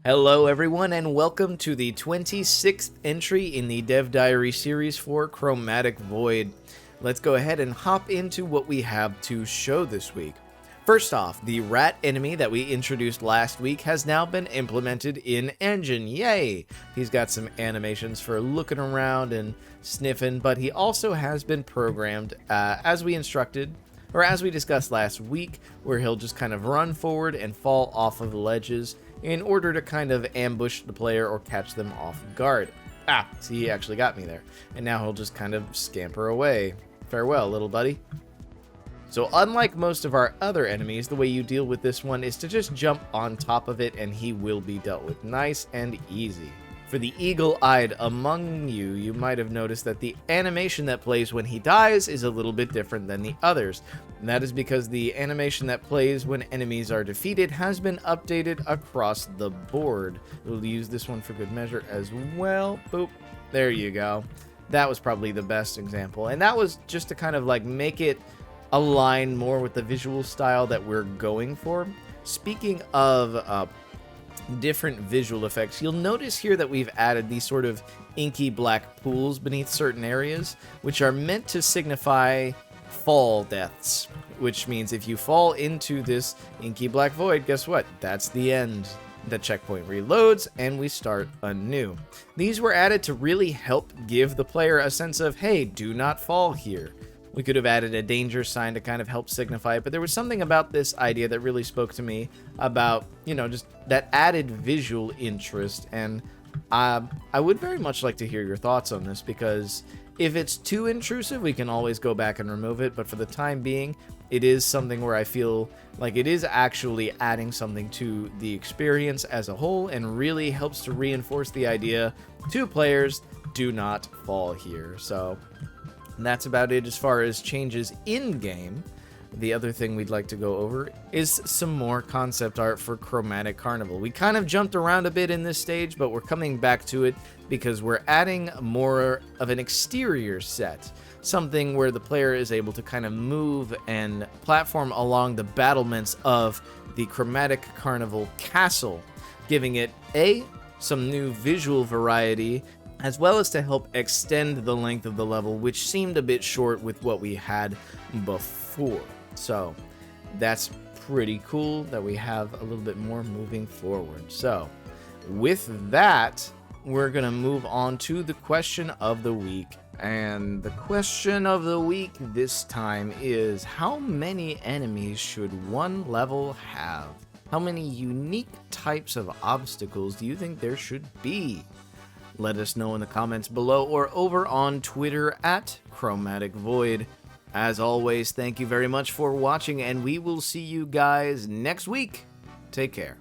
Hello everyone and welcome to the 26th entry in the Dev Diary series for Chromatic Void. Let's go ahead and hop into what we have to show this week. First off, the rat enemy that we introduced last week has now been implemented in engine. Yay! He's got some animations for looking around and sniffing, but he also has been programmed as we instructed, or as we discussed last week, where he'll just kind of run forward and fall off of ledges in order to kind of ambush the player or catch them off guard. See, he actually got me there. And now he'll just kind of scamper away. Farewell, little buddy. So unlike most of our other enemies, the way you deal with this one is to just jump on top of it and he will be dealt with nice and easy. For the eagle-eyed among you, you might have noticed that the animation that plays when he dies is a little bit different than the others. And that is because the animation that plays when enemies are defeated has been updated across the board. We'll use this one for good measure as well. Boop. There you go. That was probably the best example. And that was just to kind of like make it align more with the visual style that we're going for. Speaking of different visual effects, you'll notice here that we've added these sort of inky black pools beneath certain areas, which are meant to signify fall deaths, which means if you fall into this inky black void, guess what? That's the end. The checkpoint reloads and we start anew. These were added to really help give the player a sense of, hey, do not fall here. We could have added a danger sign to kind of help signify it, but there was something about this idea that really spoke to me about, just that added visual interest, and I would very much like to hear your thoughts on this, because if it's too intrusive, we can always go back and remove it, but for the time being, it is something where I feel like it is actually adding something to the experience as a whole, and really helps to reinforce the idea to players, do not fall here. So and that's about it as far as changes in-game. The other thing we'd like to go over is some more concept art for Chromatic Carnival. We kind of jumped around a bit in this stage, but we're coming back to it because we're adding more of an exterior set. Something where the player is able to kind of move and platform along the battlements of the Chromatic Carnival castle, giving it some new visual variety, as well as to help extend the length of the level, which seemed a bit short with what we had before. So that's pretty cool that we have a little bit more moving forward. So with that, we're going to move on to the question of the week. And the question of the week this time is, how many enemies should one level have? How many unique types of obstacles do you think there should be? Let us know in the comments below or over on Twitter at Chromatic Void. As always, thank you very much for watching, and we will see you guys next week. Take care.